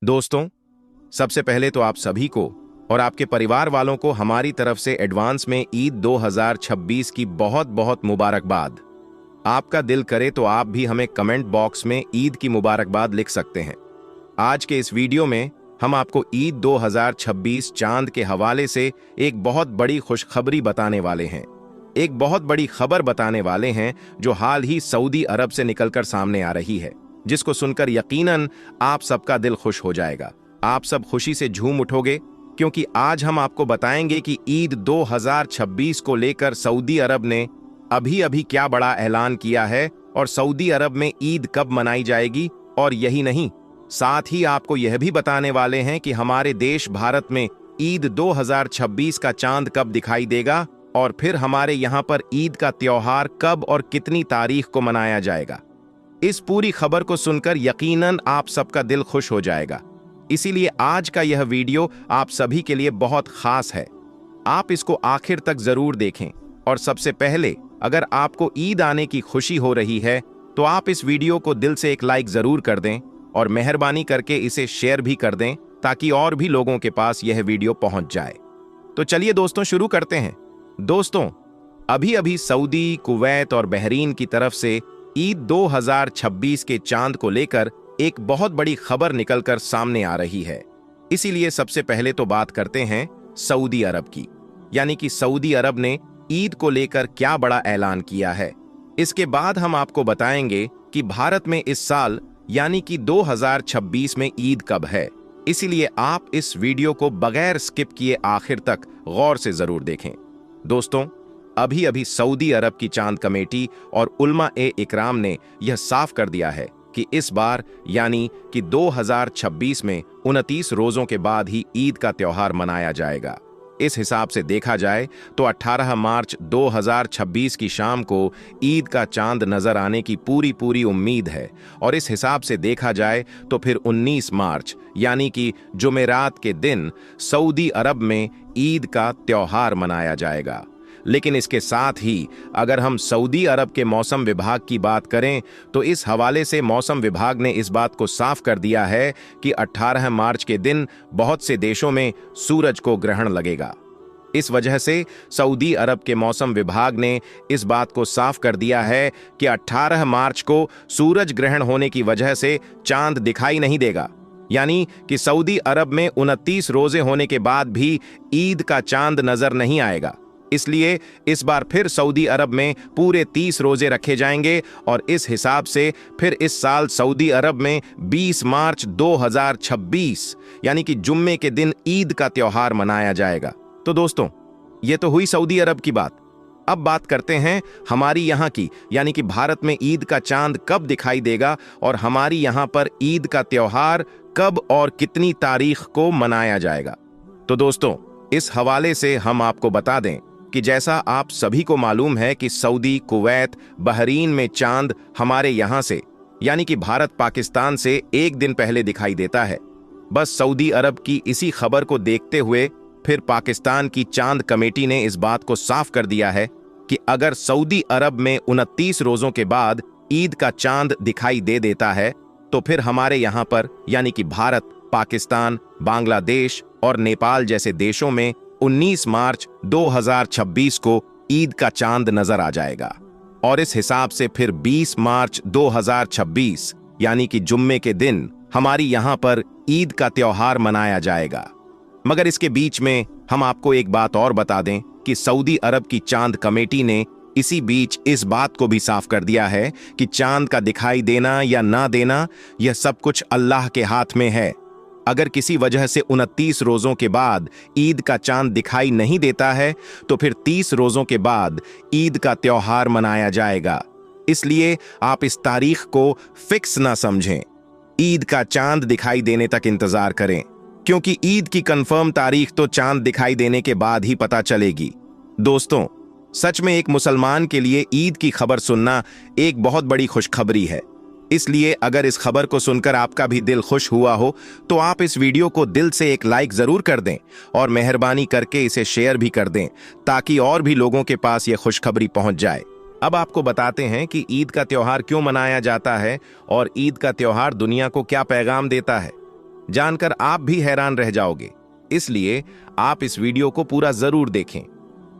दोस्तों, सबसे पहले तो आप सभी को और आपके परिवार वालों को हमारी तरफ से एडवांस में ईद 2026 की बहुत बहुत मुबारकबाद। आपका दिल करे तो आप भी हमें कमेंट बॉक्स में ईद की मुबारकबाद लिख सकते हैं। आज के इस वीडियो में हम आपको ईद 2026 चांद के हवाले से एक बहुत बड़ी खुशखबरी बताने वाले हैं। एक बहुत बड़ी खबर बताने वाले हैं जो हाल ही सऊदी अरब से निकलकर सामने आ रही है, जिसको सुनकर यकीनन आप सबका दिल खुश हो जाएगा। आप सब खुशी से झूम उठोगे, क्योंकि आज हम आपको बताएंगे कि ईद 2026 को लेकर सऊदी अरब ने अभी अभी क्या बड़ा ऐलान किया है और सऊदी अरब में ईद कब मनाई जाएगी। और यही नहीं, साथ ही आपको यह भी बताने वाले हैं कि हमारे देश भारत में ईद 2026 का चांद कब दिखाई देगा और फिर हमारे यहाँ पर ईद का त्योहार कब और कितनी तारीख को मनाया जाएगा। इस पूरी खबर को सुनकर यकीनन आप सबका दिल खुश हो जाएगा। इसीलिए आज का यह वीडियो आप सभी के लिए बहुत खास है। आप इसको आखिर तक जरूर देखें। और सबसे पहले, अगर आपको ईद आने की खुशी हो रही है तो आप इस वीडियो को दिल से एक लाइक जरूर कर दें और मेहरबानी करके इसे शेयर भी कर दें, ताकि और भी लोगों के पास यह वीडियो पहुंच जाए। तो चलिए दोस्तों, शुरू करते हैं। दोस्तों, अभी अभी सऊदी, कुवैत और बहरीन की तरफ से ईद 2026 के चांद को लेकर एक बहुत बड़ी खबर निकलकर सामने आ रही है। इसीलिए सबसे पहले तो बात करते हैं सऊदी अरब की, यानी कि सऊदी अरब ने ईद को लेकर क्या बड़ा ऐलान किया है। इसके बाद हम आपको बताएंगे कि भारत में इस साल यानी कि 2026 में ईद कब है। इसीलिए आप इस वीडियो को बगैर स्किप किए आखिर तक गौर से जरूर देखें। दोस्तों, अभी अभी सऊदी अरब की चांद कमेटी और उलमा-ए-इकराम ने यह साफ कर दिया है कि इस बार यानी कि 2026 में 29 रोजों के बाद ही ईद का त्योहार मनाया जाएगा। इस हिसाब से देखा जाए तो 18 मार्च 2026 की शाम को ईद का चांद नजर आने की पूरी उम्मीद है। और इस हिसाब से देखा जाए तो फिर 19 मार्च यानी कि जुमेरात के दिन सऊदी अरब में ईद का त्योहार मनाया जाएगा। लेकिन इसके साथ ही अगर हम सऊदी अरब के मौसम विभाग की बात करें तो इस हवाले से मौसम विभाग ने इस बात को साफ कर दिया है कि 18 मार्च के दिन बहुत से देशों में सूरज को ग्रहण लगेगा। इस वजह से सऊदी अरब के मौसम विभाग ने इस बात को साफ कर दिया है कि 18 मार्च को सूरज ग्रहण होने की वजह से चांद दिखाई नहीं देगा, यानी कि सऊदी अरब में 29 रोजे होने के बाद भी ईद का चांद नजर नहीं आएगा। इसलिए इस बार फिर सऊदी अरब में पूरे 30 रोजे रखे जाएंगे और इस हिसाब से फिर इस साल सऊदी अरब में 20 मार्च 2026 यानी कि जुम्मे के दिन ईद का त्योहार मनाया जाएगा। तो दोस्तों, ये तो हुई सऊदी अरब की बात। अब बात करते हैं हमारी यहाँ की, यानी कि भारत में ईद का चांद कब दिखाई देगा और हमारी यहाँ पर ईद का त्योहार कब और कितनी तारीख को मनाया जाएगा। तो दोस्तों, इस हवाले से हम आपको बता दें कि जैसा आप सभी को मालूम है कि सऊदी, कुवैत, बहरीन में चांद हमारे यहाँ से यानी कि भारत पाकिस्तान से एक दिन पहले दिखाई देता है। बस सऊदी अरब की इसी खबर को देखते हुए फिर पाकिस्तान की चांद कमेटी ने इस बात को साफ कर दिया है कि अगर सऊदी अरब में 29 रोजों के बाद ईद का चांद दिखाई दे देता है तो फिर हमारे यहाँ पर यानी कि भारत, पाकिस्तान, बांग्लादेश और नेपाल जैसे देशों में 19 मार्च 2026 को ईद का चांद नजर आ जाएगा। और इस हिसाब से फिर 20 मार्च 2026 यानी कि जुम्मे के दिन हमारी यहाँ पर ईद का त्योहार मनाया जाएगा। मगर इसके बीच में हम आपको एक बात और बता दें कि सऊदी अरब की चांद कमेटी ने इसी बीच इस बात को भी साफ कर दिया है कि चांद का दिखाई देना या ना देना यह सब कुछ अल्लाह के हाथ में है। अगर किसी वजह से 29 रोजों के बाद ईद का चांद दिखाई नहीं देता है तो फिर 30 रोजों के बाद ईद का त्योहार मनाया जाएगा। इसलिए आप इस तारीख को फिक्स ना समझें, ईद का चांद दिखाई देने तक इंतजार करें, क्योंकि ईद की कंफर्म तारीख तो चांद दिखाई देने के बाद ही पता चलेगी। दोस्तों, सच में एक मुसलमान के लिए ईद की खबर सुनना एक बहुत बड़ी खुशखबरी है। इसलिए अगर इस खबर को सुनकर आपका भी दिल खुश हुआ हो तो आप इस वीडियो को दिल से एक लाइक जरूर कर दें और मेहरबानी करके इसे शेयर भी कर दें, ताकि और भी लोगों के पास यह खुशखबरी पहुंच जाए। अब आपको बताते हैं कि ईद का त्योहार क्यों मनाया जाता है और ईद का त्योहार दुनिया को क्या पैगाम देता है। जानकर आप भी हैरान रह जाओगे, इसलिए आप इस वीडियो को पूरा जरूर देखें।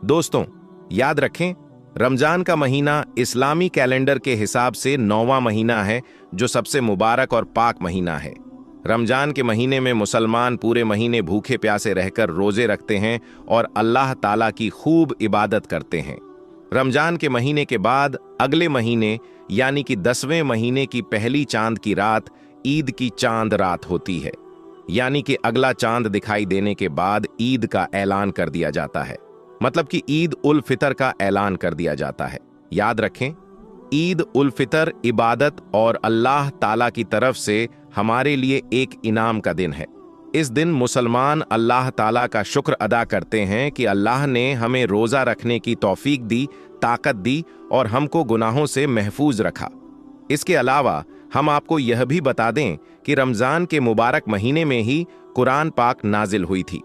दोस्तों, याद रखें, रमजान का महीना इस्लामी कैलेंडर के हिसाब से 9वां महीना है, जो सबसे मुबारक और पाक महीना है। रमजान के महीने में मुसलमान पूरे महीने भूखे प्यासे रहकर रोजे रखते हैं और अल्लाह ताला की खूब इबादत करते हैं। रमजान के महीने के बाद अगले महीने यानी कि 10वें महीने की पहली चांद की रात ईद की चांद रात होती है, यानी कि अगला चांद दिखाई देने के बाद ईद का ऐलान कर दिया जाता है, मतलब कि ईद उल फितर का ऐलान कर दिया जाता है। याद रखें, ईद उल फितर इबादत और अल्लाह ताला की तरफ से हमारे लिए एक इनाम का दिन है। इस दिन मुसलमान अल्लाह ताला का शुक्र अदा करते हैं कि अल्लाह ने हमें रोजा रखने की तौफीक दी, ताकत दी और हमको गुनाहों से महफूज रखा। इसके अलावा हम आपको यह भी बता दें कि रमजान के मुबारक महीने में ही कुरान पाक नाजिल हुई थी,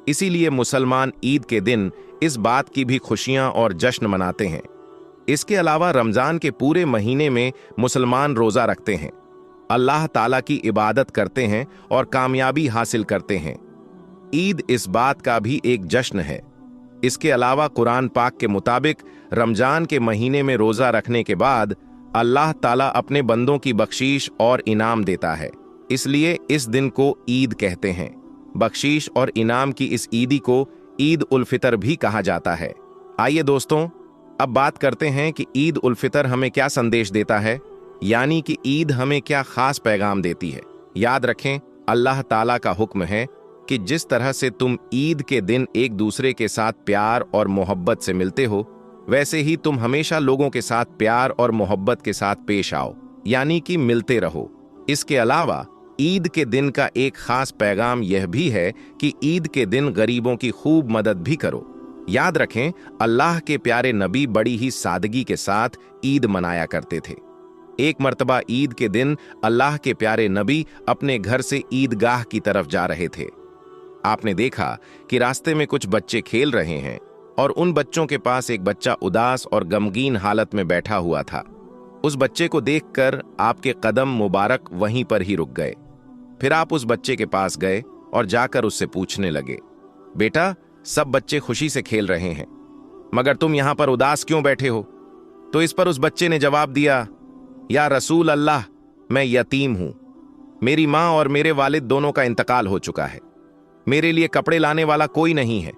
इसीलिए मुसलमान ईद के दिन इस बात की भी खुशियां और जश्न मनाते हैं। इसके अलावा रमजान के पूरे महीने में मुसलमान रोजा रखते हैं, अल्लाह ताला की इबादत करते हैं और कामयाबी हासिल करते हैं। ईद इस बात का भी एक जश्न है। इसके अलावा कुरान पाक के मुताबिक रमजान के महीने में रोजा रखने के बाद अल्लाह ताला अपने बंदों की बख्शीश और इनाम देता है, इसलिए इस दिन को ईद कहते हैं। बख्शीश और इनाम की इस ईदी को ईद उल फितर भी कहा जाता है। आइए दोस्तों, अब बात करते हैं कि ईद उल फितर हमें क्या संदेश देता है, यानी कि ईद हमें क्या खास पैगाम देती है। याद रखें, अल्लाह ताला का हुक्म है कि जिस तरह से तुम ईद के दिन एक दूसरे के साथ प्यार और मोहब्बत से मिलते हो, वैसे ही तुम हमेशा लोगों के साथ प्यार और मोहब्बत के साथ पेश आओ, यानी कि मिलते रहो। इसके अलावा ईद के दिन का एक खास पैगाम यह भी है कि ईद के दिन गरीबों की खूब मदद भी करो। याद रखें, अल्लाह के प्यारे नबी बड़ी ही सादगी के साथ ईद मनाया करते थे। एक मर्तबा ईद के दिन अल्लाह के प्यारे नबी अपने घर से ईदगाह की तरफ जा रहे थे। आपने देखा कि रास्ते में कुछ बच्चे खेल रहे हैं और उन बच्चों के पास एक बच्चा उदास और गमगीन हालत में बैठा हुआ था। उस बच्चे को देखकर आपके कदम मुबारक वहीं पर ही रुक गए। फिर आप उस बच्चे के पास गए और जाकर उससे पूछने लगे, बेटा, सब बच्चे खुशी से खेल रहे हैं, मगर तुम यहां पर उदास क्यों बैठे हो? तो इस पर उस बच्चे ने जवाब दिया, या रसूल अल्लाह, मैं यतीम हूं। मेरी मां और मेरे वालिद दोनों का इंतकाल हो चुका है। मेरे लिए कपड़े लाने वाला कोई नहीं है।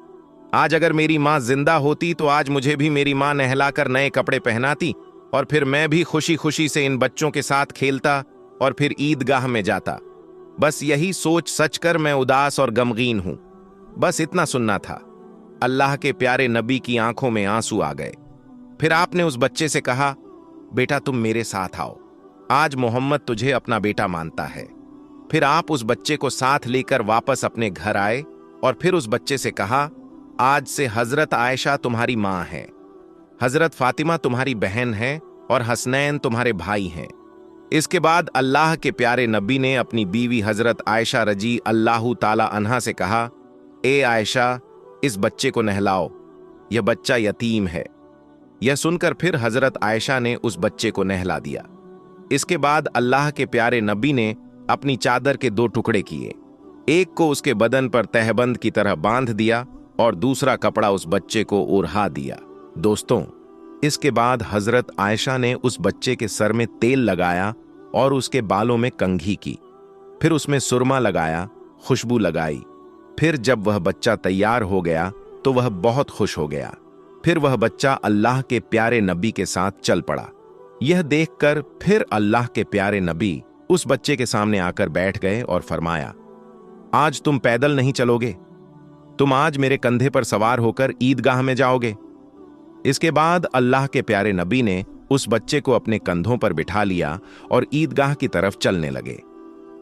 आज अगर मेरी मां जिंदा होती तो आज मुझे भी मेरी मां नहलाकर नए कपड़े पहनाती और फिर मैं भी खुशी खुशी से इन बच्चों के साथ खेलता और फिर ईदगाह में जाता। बस यही सोच सच कर मैं उदास और गमगीन हूं। बस इतना सुनना था। अल्लाह के प्यारे नबी की आंखों में आंसू आ गए। फिर आपने उस बच्चे से कहा, बेटा, तुम मेरे साथ आओ, आज मोहम्मद तुझे अपना बेटा मानता है। फिर आप उस बच्चे को साथ लेकर वापस अपने घर आए और फिर उस बच्चे से कहा, आज से हजरत आयशा तुम्हारी मां है, हजरत फातिमा तुम्हारी बहन है और हसनैन तुम्हारे भाई हैं। इसके बाद अल्लाह के प्यारे नबी ने अपनी बीवी हजरत आयशा रजी अल्लाह ताला अन्हा से कहा, ए आयशा, इस बच्चे को नहलाओ, यह बच्चा यतीम है। यह सुनकर फिर हजरत आयशा ने उस बच्चे को नहला दिया। इसके बाद अल्लाह के प्यारे नबी ने अपनी चादर के 2 टुकड़े किए, एक को उसके बदन पर तहबंद की तरह बांध दिया और दूसरा कपड़ा उस बच्चे को ओढ़ा दिया। दोस्तों, इसके बाद हजरत आयशा ने उस बच्चे के सर में तेल लगाया और उसके बालों में कंघी की, फिर उसमें सुरमा लगाया, खुशबू लगाई। फिर जब वह बच्चा तैयार हो गया तो वह बहुत खुश हो गया। फिर वह बच्चा अल्लाह के प्यारे नबी के साथ चल पड़ा। यह देखकर फिर अल्लाह के प्यारे नबी उस बच्चे के सामने आकर बैठ गए और फरमाया, आज तुम पैदल नहीं चलोगे, तुम आज मेरे कंधे पर सवार होकर ईदगाह में जाओगे। इसके बाद अल्लाह के प्यारे नबी ने उस बच्चे को अपने कंधों पर बिठा लिया और ईदगाह की तरफ चलने लगे।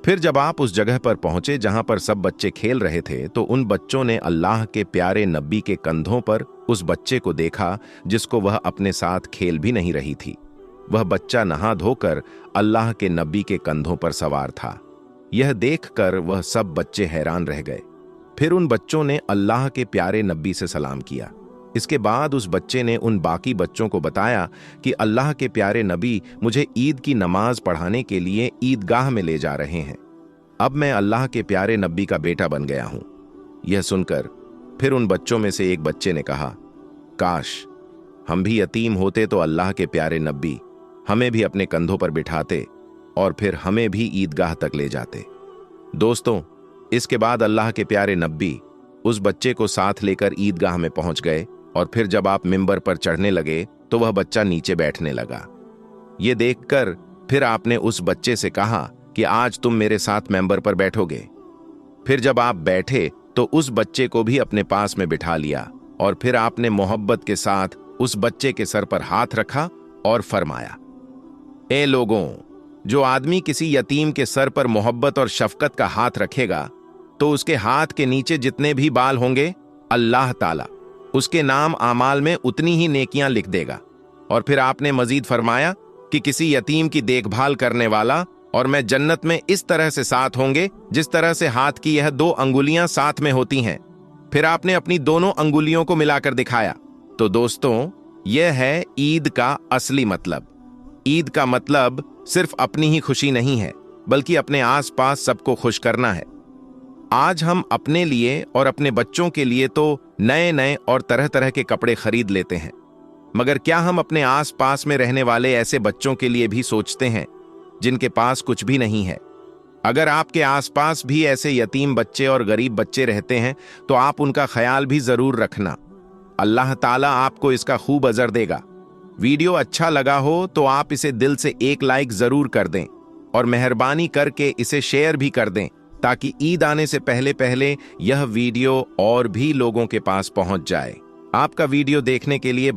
फिर जब आप उस जगह पर पहुंचे जहां पर सब बच्चे खेल रहे थे, तो उन बच्चों ने अल्लाह के प्यारे नबी के कंधों पर उस बच्चे को देखा जिसको वह अपने साथ खेल भी नहीं रही थी। वह बच्चा नहा धोकर अल्लाह के नबी के कंधों पर सवार था। यह देखकर वह सब बच्चे हैरान रह गए। फिर उन बच्चों ने अल्लाह के प्यारे नबी से सलाम किया। इसके बाद उस बच्चे ने उन बाकी बच्चों को बताया कि अल्लाह के प्यारे नबी मुझे ईद की नमाज पढ़ाने के लिए ईदगाह में ले जा रहे हैं। अब मैं अल्लाह के प्यारे नबी का बेटा बन गया हूं। यह सुनकर फिर उन बच्चों में से एक बच्चे ने कहा, काश हम भी यतीम होते तो अल्लाह के प्यारे नबी हमें भी अपने कंधों पर बिठाते और फिर हमें भी ईदगाह तक ले जाते। दोस्तों, इसके बाद अल्लाह के प्यारे नबी उस बच्चे को साथ लेकर ईदगाह में पहुंच गए और फिर जब आप मिंबर पर चढ़ने लगे तो वह बच्चा नीचे बैठने लगा। ये देखकर फिर आपने उस बच्चे से कहा कि आज तुम मेरे साथ मिंबर पर बैठोगे। फिर जब आप बैठे तो उस बच्चे को भी अपने पास में बिठा लिया और फिर आपने मोहब्बत के साथ उस बच्चे के सर पर हाथ रखा और फरमाया, ए लोगों, जो आदमी किसी यतीम के सर पर मोहब्बत और शफकत का हाथ रखेगा तो उसके हाथ के नीचे जितने भी बाल होंगे अल्लाह ताला उसके नाम आमाल में उतनी ही नेकियां लिख देगा। और फिर आपने मजीद फरमाया कि किसी यतीम की देखभाल करने वाला और मैं जन्नत में इस तरह से साथ होंगे जिस तरह से हाथ की यह 2 अंगुलियां साथ में होती हैं। फिर आपने अपनी दोनों अंगुलियों को मिलाकर दिखाया। तो दोस्तों, यह है ईद का असली मतलब। ईद का मतलब सिर्फ अपनी ही खुशी नहीं है, बल्कि अपने आसपास सबको खुश करना है। आज हम अपने लिए और अपने बच्चों के लिए तो नए नए और तरह तरह के कपड़े खरीद लेते हैं, मगर क्या हम अपने आसपास में रहने वाले ऐसे बच्चों के लिए भी सोचते हैं जिनके पास कुछ भी नहीं है? अगर आपके आसपास भी ऐसे यतीम बच्चे और गरीब बच्चे रहते हैं तो आप उनका ख्याल भी जरूर रखना। अल्लाह ताला आपको इसका खूब अजर देगा। वीडियो अच्छा लगा हो तो आप इसे दिल से एक लाइक जरूर कर दें और मेहरबानी करके इसे शेयर भी कर दें ताकि ईद आने से पहले पहले यह वीडियो और भी लोगों के पास पहुंच जाए। आपका वीडियो देखने के लिए